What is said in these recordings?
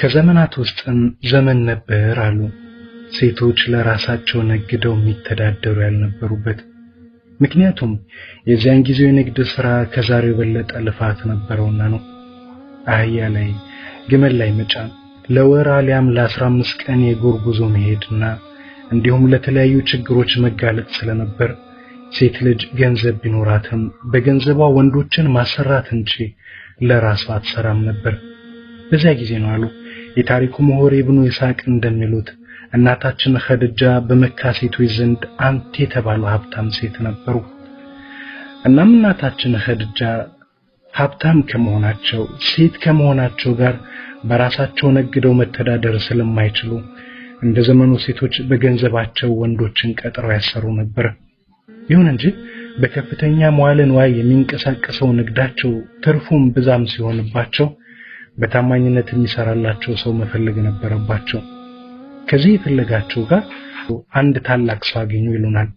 ከዘመናት ውስጥም ዘመን ነበር አሉ ሴቶች ለራሳቸው ነግደው የሚተዳደሩ ያልነበሩበት። ምክንያቱም የዚያን ጊዜው የንግድ ሥራ ከዛሬው የበለጠ ልፋት ነበረውና ነው። አህያ ላይ ግመል ላይ መጫን፣ ለወር አሊያም ለ15 ቀን የእግር ጉዞ መሄድና እንዲሁም ለተለያዩ ችግሮች መጋለጥ ስለነበር ሴት ልጅ ገንዘብ ቢኖራትም በገንዘቧ ወንዶችን ማሰራት እንጂ ለራሷ አትሰራም ነበር። በዚያ ጊዜ ነው አሉ የታሪኩ ምሁር ኢብኑ ኢስሐቅ እንደሚሉት እናታችን ኸዲጃ በመካ ሴቶች ዘንድ አንተ የተባሉ ሀብታም ሴት ነበሩ። እናም እናታችን ኸዲጃ ሀብታም ከመሆናቸው ሴት ከመሆናቸው ጋር በራሳቸው ነግደው መተዳደር ስለማይችሉ እንደ ዘመኑ ሴቶች በገንዘባቸው ወንዶችን ቀጥረው ያሰሩ ነበር። ይሁን እንጂ በከፍተኛ መዋዕለ ንዋይ የሚንቀሳቀሰው ንግዳቸው ትርፉም ብዛም ሲሆንባቸው በታማኝነት የሚሰራላቸው ሰው መፈለግ ነበረባቸው። ከዚህ የፈለጋቸው ጋር አንድ ታላቅ ሰው አገኙ ይሉናል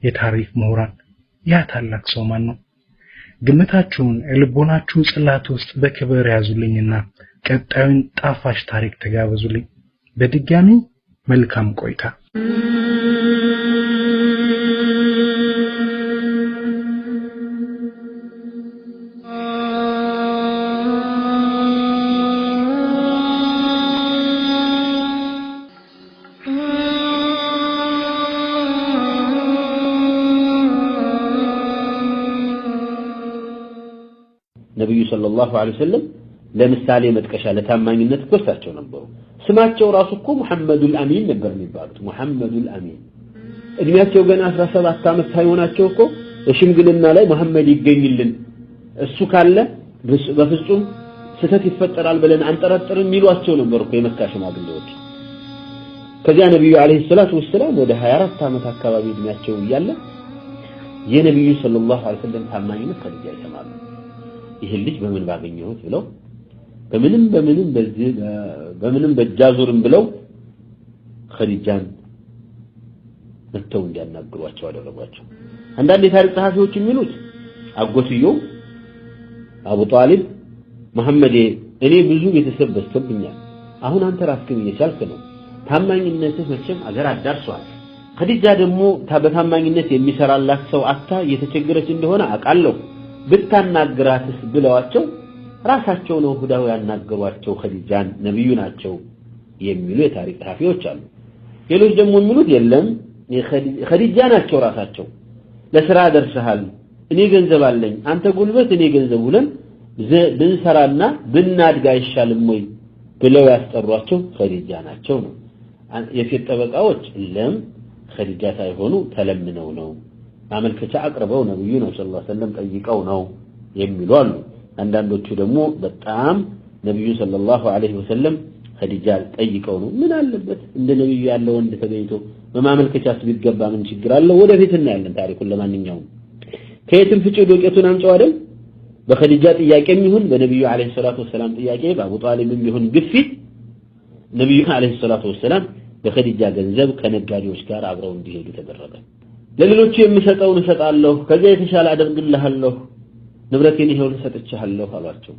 የታሪክ ምሁራን። ያ ታላቅ ሰው ማን ነው? ግምታችሁን ልቦናችሁ ጽላት ውስጥ በክብር ያዙልኝና ቀጣዩን ጣፋጭ ታሪክ ተጋበዙልኝ። በድጋሚ መልካም ቆይታ። ነብዩ ሰለላሁ ዐለይሂ ወሰለም ለምሳሌ መጥቀሻ ለታማኝነት ኮስታቸው ነበሩ። ስማቸው ራሱ እኮ ሙሐመዱል አሚን ነበር የሚባሉት። ሙሐመዱል አሚን እድሜያቸው ገና 17 ዓመት ሳይሆናቸው እኮ በሽምግልና ላይ መሐመድ ይገኝልን እሱ ካለ በፍጹም ስተት ይፈጠራል ብለን አንጠረጥርም የሚሏቸው ነበር እኮ የመካ ሽማግሌዎች። ከዚያ ነብዩ አለይሂ ሰላቱ ወሰለም ወደ 24 ዓመት አካባቢ እድሜያቸው እያለ የነብዩ ሰለላሁ ዐለይሂ ወሰለም ታማኝነት ከልጅ አይተማሉ። ይሄ ልጅ በምን ባገኘሁት ብለው በምንም በጃዙርም ብለው ኸዲጃን መተው እንዲያናግሯቸው አደረጓቸው። አንዳንድ የታሪክ ጸሐፊዎች የሚሉት አጎትየው አቡ ጣሊብ መሐመድ እኔ ብዙ ቤተሰብ በዝቶብኛል፣ አሁን አንተ ራስህን እየቻልክ ነው፣ ታማኝነትህ መቼም አገር አዳርሷል። ኸዲጃ ደግሞ በታማኝነት የሚሰራላት ሰው አታ እየተቸገረች እንደሆነ አውቃለሁ፣ ብታናግራትስ ብለዋቸው ራሳቸው ነው ሁዳው ያናገሯቸው ኸዲጃን ነብዩ ናቸው የሚሉ የታሪክ ጸሐፊዎች አሉ። ሌሎች ደግሞ የሚሉት የለም ኸዲጃ ናቸው ራሳቸው ለሥራ ደርሰሃል፣ እኔ ገንዘብ አለኝ፣ አንተ ጉልበት እኔ ገንዘብ ሁለን ብንሰራና ብናድግ አይሻልም ወይ ብለው ያስጠሯቸው ኸዲጃ ናቸው ነው። የሴት ጠበቃዎች ለም ኸዲጃ ሳይሆኑ ተለምነው ነው ማመልከቻ አቅርበው ነብዩ ነው ሰለላሁ ዐለይሂ ወሰለም ጠይቀው ነው የሚሉ አሉ። አንዳንዶቹ ደግሞ በጣም ነብዩ ሰለላሁ ዐለይሂ ወሰለም ኸዲጃ ጠይቀው ነው። ምን አለበት እንደ ነብዩ ያለው ወንድ ተገኝቶ በማመልከቻስ ቢገባ ምን ችግር አለው? ወደፊት እናያለን ታሪኩን። ለማንኛውም ከየትም ፍጪ ዶቄቱን አምጪው አይደል? በኸዲጃ ጥያቄም ይሁን በነብዩ አለይሂ ሰላቱ ወሰለም ጥያቄ በአቡ ጣሊብም ይሁን ግፊት ነብዩ አለይሂ ሰላቱ ወሰለም በኸዲጃ ገንዘብ ከነጋዴዎች ጋር አብረው እንዲሄዱ ተደረገ። ለሌሎቹ የምሰጠውን እሰጣለሁ፣ ከዚያ የተሻለ አደርግልሃለሁ፣ ንብረቴን ይሄው ልሰጥቻለሁ አሏቸው።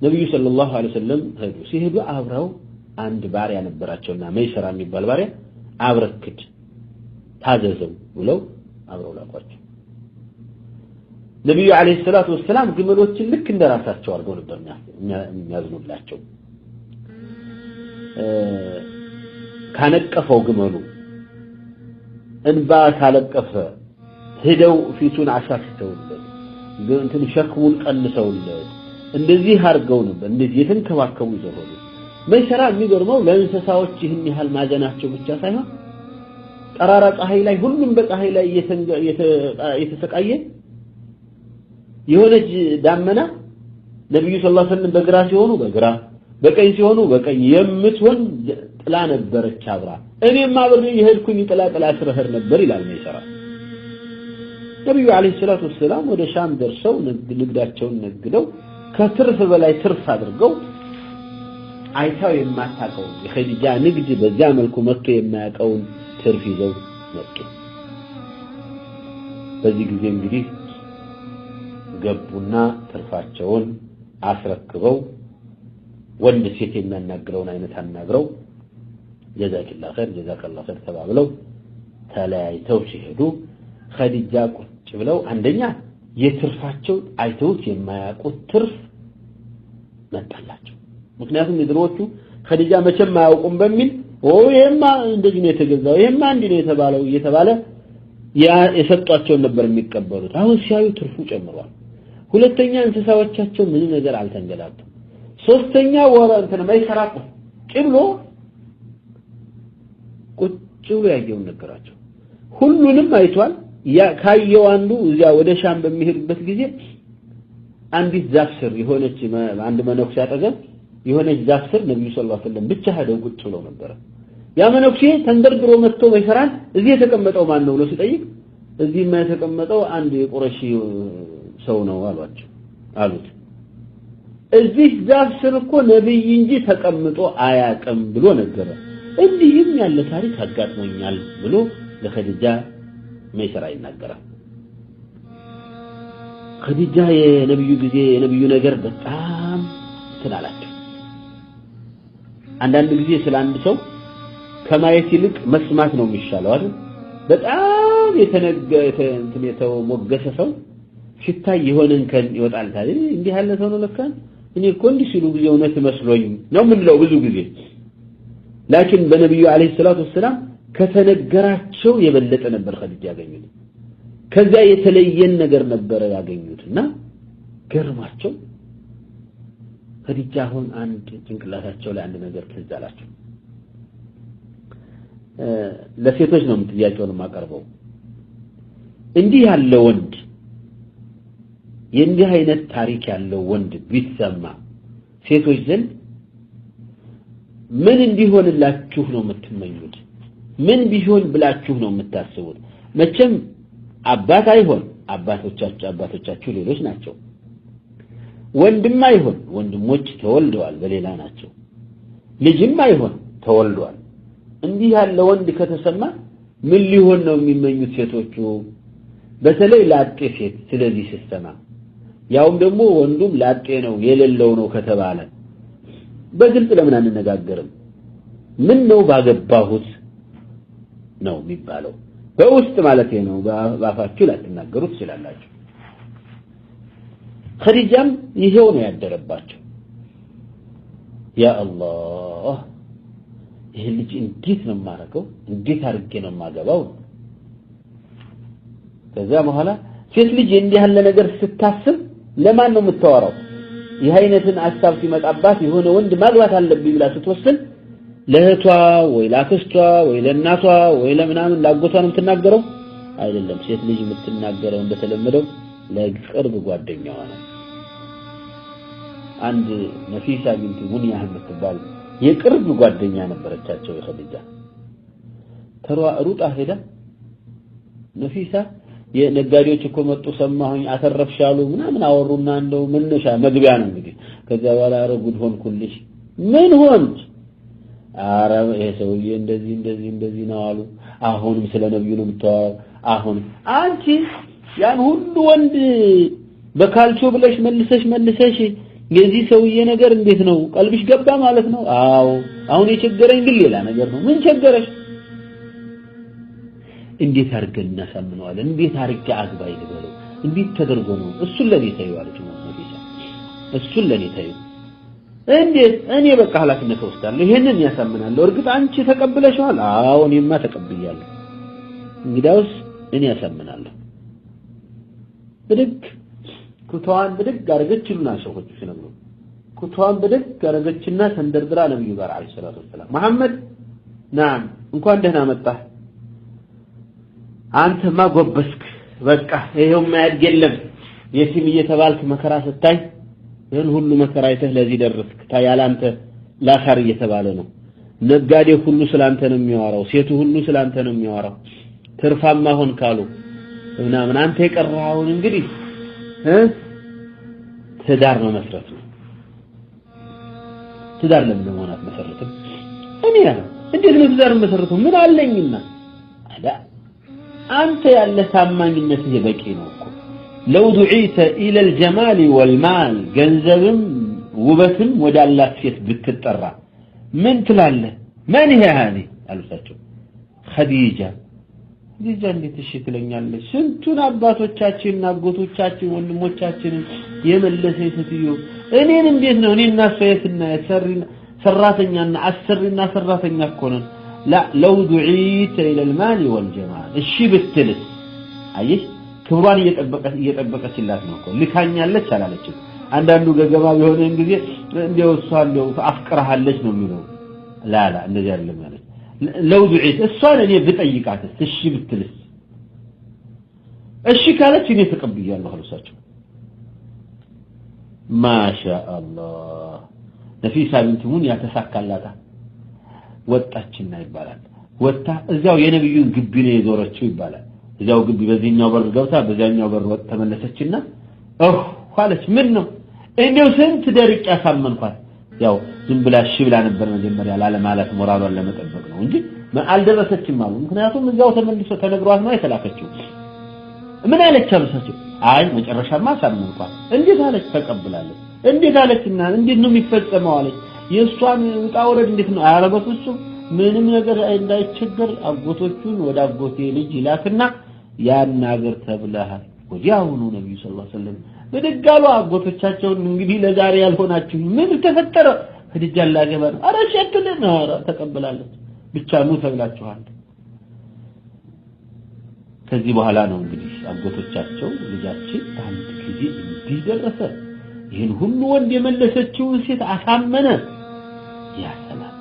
ነብዩ ሰለላሁ ዐለይሂ ወሰለም ሄዱ። ሲሄዱ አብረው አንድ ባሪያ ነበራቸውና መይሰራ የሚባል ባሪያ አብረክድ ታዘዘው ብለው አብረው ላቋቸው። ነብዩ አለይሂ ሰላቱ ወሰለም ግመሎችን ልክ እንደራሳቸው አድርገው ነበር የሚያዝኑላቸው። ካነቀፈው ግመሉ እንባ ካለቀፈ ሄደው ፊቱን አሻሽተውለት እንትን ሸክሙን ቀንሰውለት እንደዚህ አድርገው ነበር እንደዚህ የተንከባከቡ ይዘሩ። መይሰራ የሚገርመው ለእንስሳዎች ይህን ያህል ማዘናቸው ብቻ ሳይሆን ጠራራ ፀሐይ ላይ ሁሉም በፀሐይ ላይ የተሰቃየ የሆነች ዳመና ነብዩ ሰለላሁ ዐለይሂ ወሰለም በግራ ሲሆኑ በግራ በቀኝ ሲሆኑ በቀኝ የምትሆን ጥላ ነበረች አብራ። እኔም አብሬ የሄድኩኝ ጥላ ስረህር ነበር ይላል መይሰራ። ነብዩ አለይሂ ሰላቱ ወሰለም ወደ ሻም ደርሰው ንግዳቸውን ነግደው ከትርፍ በላይ ትርፍ አድርገው አይታው የማታቀው የኸዲጃ ንግድ በዚያ መልኩ መጥቶ የማያቀውን ትርፍ ይዘው መጡ። በዚህ ጊዜ እንግዲህ ገቡና ትርፋቸውን አስረክበው ወንድ ሴት የሚያናግረውን አይነት አናግረው ጀዛከላሁ ኸይር ተባብለው ተለያይተው ሲሄዱ ኸዲጃ ቁጭ ብለው አንደኛ የትርፋቸው አይተውት የማያውቁት ትርፍ መጣላቸው ምክንያቱም የድሮዎቹ ኸዲጃ መቼም ማያውቁም በሚል ይሄማ እንደዚህ ነው የተገዛው ይሄማ እንዲህ ነው የተባለው እየተባለ ያ የሰጧቸው ነበር የሚቀበሉት አሁን ሲያዩ ትርፉ ጨምሯል ሁለተኛ እንስሳዎቻቸው ምን ነገር አልተንገላቱም ሶስተኛ ወራ እንትን ማይሰራ ቁጭ ብሎ ያየው ነገራቸው ሁሉንም አይቷል ያ ካየው አንዱ እዚያ ወደ ሻም በሚሄድበት ጊዜ አንዲት ዛፍ ስር የሆነች አንድ መነኩሴ አጠገብ የሆነች ዛፍ ስር ነብዩ ሰለላሁ ዐለይሂ ወሰለም ብቻ ሄደው ቁጭ ብለው ነበር ያ መነኩሴ ተንደርድሮ መጥቶ በይሰራን እዚህ የተቀመጠው ማን ነው ብሎ ሲጠይቅ እዚህ የተቀመጠው አንድ የቁረሺ ሰው ነው አሉት እዚህ ዛፍ ስር እኮ ነብይ እንጂ ተቀምጦ አያቀም ብሎ ነገረ እንዲህም ያለ ታሪክ አጋጥሞኛል ብሎ ለኸዲጃ መይሰራ ይናገራል ኸዲጃ የነብዩ ጊዜ የነብዩ ነገር በጣም ተላላቸው አንዳንድ ጊዜ ስለ አንድ ሰው ከማየት ይልቅ መስማት ነው የሚሻለው አይደል በጣም የተነገተው ሞገሰ ሰው ሲታይ የሆነን ከን ይወጣል ታዲያ እንዲህ ያለ ሰው ነው ለካ እኔ እኮ እንዲህ ሲሉ ጊዜ እውነት መስሎኝ ነው ምንለው ብዙ ጊዜ ላኪን በነብዩ አለይሂ ሰላቱ ወሰለም ከተነገራቸው የበለጠ ነበር ኸዲጃ ያገኙት ከዛ የተለየን ነገር ነበር ያገኙትና ገርማቸው ኸዲጃ አሁን አንድ ጭንቅላታቸው ላይ አንድ ነገር ትዝ አላቸው ለሴቶች ነው ጥያቄውን ማቀርበው እንዲህ ያለ ወንድ የእንዲህ አይነት ታሪክ ያለው ወንድ ቢሰማ ሴቶች ዘንድ ምን እንዲሆንላችሁ ነው የምትመኙት ምን ቢሆን ብላችሁ ነው የምታስቡት መቼም አባት አይሆን አባቶቻችሁ ሌሎች ናቸው ወንድም አይሆን ወንድሞች ተወልደዋል በሌላ ናቸው ልጅም አይሆን ተወልደዋል እንዲህ ያለ ወንድ ከተሰማ ምን ሊሆን ነው የሚመኙት ሴቶቹ በተለይ ላጤ ሴት ስለዚህ ሲስተማ ያውም ደግሞ ወንዱም ላጤ ነው የሌለው ነው ከተባለ በግልጽ ለምን አንነጋገርም ምን ነው ባገባሁት ነው የሚባለው በውስጥ ማለት ነው ባፋችሁ ላትናገሩት ይችላልላችሁ ኸዲጃም ይሄው ነው ያደረባቸው ያ አላህ ይሄ ልጅ እንዴት ነው ማረከው እንዴት አርጌ ነው ማገባው ከዛ በኋላ ሴት ልጅ እንዲህ ያለ ነገር ስታስብ ለማን ነው የምታወራው ይሄ አይነትን አሳብ ሲመጣባት የሆነ ወንድ ማግባት አለብኝ ብላ ስትወስን ለእህቷ ወይ ለአክስቷ ወይ ለእናቷ ወይ ለምናምን ላጎቷ ነው የምትናገረው አይደለም ሴት ልጅ የምትናገረው እንደተለመደው ለቅርብ ጓደኛዋ ነው አንድ ነፊሳ ቢንት ሙኒያ የምትባል የቅርብ ጓደኛ ነበረቻቸው የኸዲጃ ሩጣ ሄዳ ነፊሳ የነጋዴዎች እኮ መጡ ሰማሁኝ አተረፍሻሉ ምናምን አወሩና እንደው መነሻ መግቢያ ነው እንግዲህ ከዛ በኋላ ረጉድ ሆንኩልሽ ምን ሆንሽ አረ ይሄ ሰውዬ እንደዚህ ነው አሉ አሁንም ስለ ነብዩ ነው የምታወራው አሁን አንቺ ያን ሁሉ ወንድ በካልቾ ብለሽ መልሰሽ የዚህ ሰውዬ ነገር እንዴት ነው ቀልብሽ ገባ ማለት ነው አዎ አሁን የቸገረኝ ግን ሌላ ነገር ነው ምን ቸገረሽ እንዴት አርገን እናሳምነዋለን እንዴት አርገ አግባይ ልበለው እንዴት ተደርጎ ነው እሱን ለኔ ታዩዋለች ነው እሱን ለኔ ታዩ እንዴት እኔ በቃ ኃላፊነት ወስዳለሁ ይሄንን ያሳምናለሁ እርግጥ አንቺ ተቀበለሽዋል አዎ እኔማ ተቀብያለሁ እንግዲያውስ እኔ ያሳምናለሁ ብድግ ኩቷን ብድግ አረገችና ሰዎች ሲነግሩ ኩቷን ብድግ አረገችና ተንደርድራ ነብዩ ጋር አለይሂ ሰላቱ ወሰለም መሐመድ ናም እንኳን ደህና መጣህ አንተማ ጎበስክ በቃ ይሄው ማያድ የለም የቲም እየተባልክ መከራ ስታይ ይሄን ሁሉ መከራ አይተህ ለዚህ ደረስክ ታያላንተ ላሳር እየተባለ ነው ነጋዴ ሁሉ ስላንተ ነው የሚያወራው ሴቱ ሁሉ ስላንተ ነው የሚያወራው ትርፋማ ሆን ካሉ ምናምን አንተ የቀራውን እንግዲህ ትዳር ነው መስረት ነው ትዳር ለምን ሆናት መሰረትም እኔ ያለው እንዴት ነው ትዳር መሰረቱ ምን አለኝና አዳ አንተ ያለ ታማኝነት በቂ ነው እኮ لو دعيت الى الجمال والمال ገንዘብም ውበትም ወዳላት ሴት ብትጠራ ምን ትላለህ ማን ይሄ ሃኒ አሉሳቸው ኸዲጃ እንዴት እሺ ትለኛለች ስንቱን አባቶቻችንና አጎቶቻችን ወንድሞቻችን የመለሰች ሴትዮ እኔን እንዴት ነው እኔና ሰይፍና ሰራተኛና አሰሪና ሰራተኛ ኮነን لا لو دعيت الى المال والجمال እሺ ብትልስ አየሽ ክብሯን እየጠበቀችላት ነው እኮ ልካኛለች አላለችም አንዳንዱ ገገማ ቢሆን ጊዜ እንደው እሷለው አፍቅራለች ነው የሚለው لا እንደዚህ አይደለም ማለት لو دعيت እሷን እኔ ብጠይቃት እሺ ብትልስ እሺ ካለች እኔ ተቀብያለሁ አሉሳቸው ማሻአላህ ነፊሳ ቢንት ሙን ያተሳካላታ ወጣችና ይባላል ወጣ እዛው የነብዩን ግቢ ነው የዞረችው ይባላል እዛው ግቢ በዚህኛው በር ገብታ በዛኛው በር ወጣ ተመለሰችና ኋለች ምን ነው እንደው ስንት ደርቅ ያሳመንኳት ያው ዝም ብላ እሺ ብላ ነበር መጀመሪያ ያለ ማለት ሞራሏን ለመጠበቅ ነው እንጂ አልደረሰችም ማለት ምክንያቱም እዛው ተመልሶ ተነግሯት ነው የተላከችው ምን አለች አልሳቸው አይ መጨረሻማ ሳመንኳት እንዴት አለች ተቀብላለች እንዴት አለችና እንዴት ነው የሚፈጸመው አለች የሷን ጣውረድ እንዴት ነው አያረጋት እሱ ምንም ነገር እንዳይቸገር አጎቶቹን ወደ አጎቴ ልጅ ይላክና ያን ነገር ተብለሃል ወዲያውኑ ነብዩ ሰለላሁ ዐለይሂ ወሰለም በደጋሉ አጎቶቻቸውን እንግዲህ ለዛሬ ያልሆናችሁ ምን ተፈጠረ ኸዲጃ ላገባ ነው አረ ሸክልና አረ ተቀበላለች ብቻ ነው ተብላችኋል ከዚህ በኋላ ነው እንግዲህ አጎቶቻቸው ልጃችን አንድ ጊዜ እንዲደረሰ ይሄን ሁሉ ወንድ የመለሰችው ሴት አሳመነ ያ ሰላም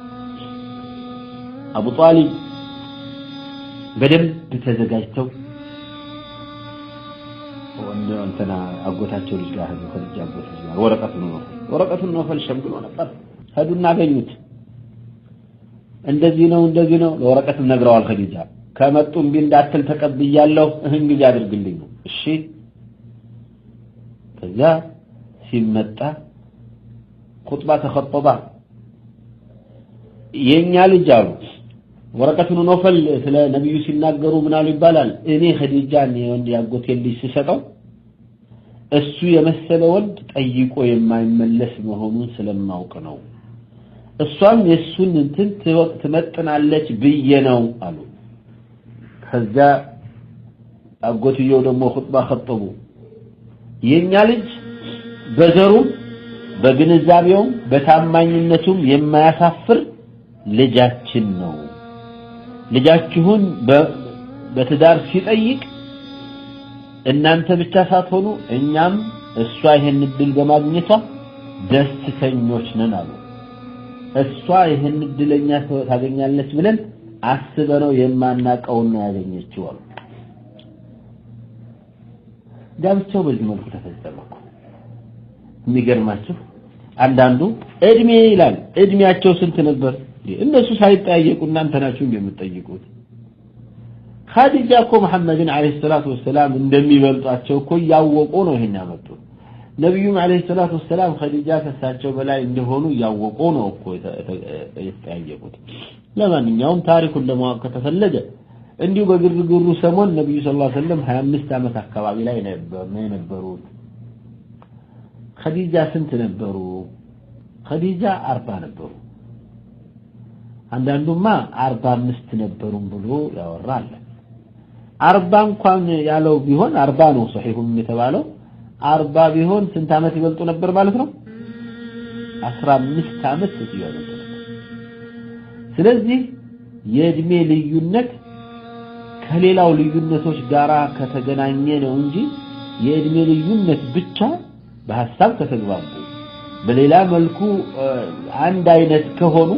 አቡ ጣሊብ በደንብ ተዘጋጅተው ወንደንተና አጎታቸው ልጅ ጋር ሄዱ ኸዲጃ አጎታቸው ጋር ወረቀቱን ነው ፈልሸምግሎ ነበር ሄዱና አገኙት እንደዚህ ነው ለወረቀቱም ነግረዋል ኸዲጃ ከመጡም ቢንዳትል ተቀብያለሁ እህን ግዜ አድርግልኝ እሺ ከዛ ሲመጣ ኹጥባ ተخطባ የኛ ልጅ አሉ ወረቀቱን ኖፈል ስለ ነብዩ ሲናገሩ ምናሉ ይባላል እኔ ኸዲጃን የወንድ ያጎቴ ልጅ ሲሰጠው እሱ የመሰለ ወንድ ጠይቆ የማይመለስ መሆኑን ስለማውቅ ነው እሷም የሱን እንትን ትመጥናለች ብዬ ነው አሉ ከዛ አጎትየው ደግሞ ኹጥባ خطቡ የኛ ልጅ በዘሩም በግንዛቤውም በታማኝነቱም የማያሳፍር ልጃችን ነው ልጃችሁን በትዳር ሲጠይቅ እናንተ ብቻ ሳትሆኑ እኛም እሷ ይሄን ድል በማግኘቷ ደስተኞች ነን አሉ እሷ ይሄን ድልኛ ታገኛለች ብለን አስበነው የማናቀው ነው ያገኘችው አሉ ጋብቻው በዚህ መልኩ ተፈጸመ የሚገርማችሁ አንዳንዱ እድሜ ይላል እድሜያቸው ስንት ነበር እነሱ ሳይጠያየቁ እናንተ ናችሁ እንደምትጠይቁት ኸዲጃ እኮ መሐመድን አለይሂ ሰላቱ ወሰለም እንደሚበልጧቸው እኮ ያወቁ ነው ይሄን ያመጡት ነብዩ አለይሂ ሰላቱ ወሰለም ኸዲጃ ከሳቸው በላይ እንደሆኑ ያወቁ ነው እኮ የተጠያየቁት ለማንኛውም ታሪኩን ለማወቅ ከተፈለገ እንዲሁ በግርግሩ ሰሞን ነብዩ ሰለላሁ ዐለይሂ ወሰለም 25 ዓመት አካባቢ ላይ ነበሩት ኸዲጃ ስንት ነበሩ ኸዲጃ 40 ነበሩ አንዳንዱማ 45 ነበሩ ብሎ ያወራል 40 እንኳን ያለው ቢሆን 40 ነው ሶሒሁም የተባለው 40 ቢሆን ስንት ዓመት ይበልጡ ነበር ማለት ነው 15 ዓመት ይበልጡ ስለዚህ የእድሜ ልዩነት ከሌላው ልዩነቶች ጋራ ከተገናኘ ነው እንጂ የእድሜ ልዩነት ብቻ በሐሳብ ከተግባቡ በሌላ መልኩ አንድ አይነት ከሆኑ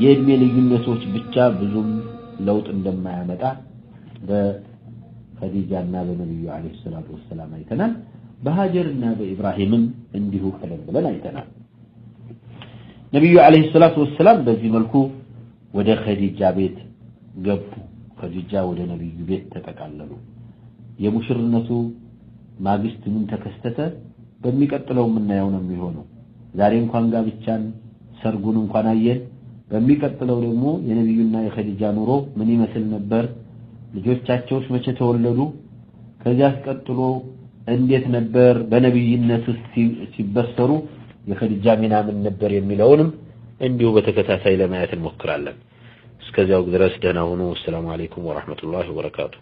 የእድሜ ልዩነቶች ብቻ ብዙም ለውጥ እንደማያመጣ በኸዲጃና በነብዩ አለይሂ ሰላቱ ወሰለም አይተናል በሃጀርና በኢብራሂምም እንዲሁ ቀደም ብለን አይተናል ነብዩ አለይሂ ሰላቱ ወሰለም በዚህ መልኩ ወደ ኸዲጃ ቤት ገቡ ኸዲጃ ወደ ነብዩ ቤት ተጠቃለሉ የሙሽርነቱ ማግስት ምን ተከስተተ በሚቀጥለው ምናየው ነው የሚሆነው ዛሬ እንኳን ጋብቻን ሰርጉን እንኳን አየን በሚቀጥለው ደግሞ የነብዩና የኸዲጃ ኑሮ ምን ይመስል ነበር ልጆቻቸውስ መቼ ተወለዱ ከዚያስ ቀጥሎ እንዴት ነበር በነብይነት ሲበሰሩ የኸዲጃ ሚና ምን ነበር የሚለውንም እንዲሁ በተከታታይ ለማየት እንሞክራለን እስከዚያው ድረስ ደህና ሁኑ። ሰላም አለይኩም ወራህመቱላሂ ወበረካቱ።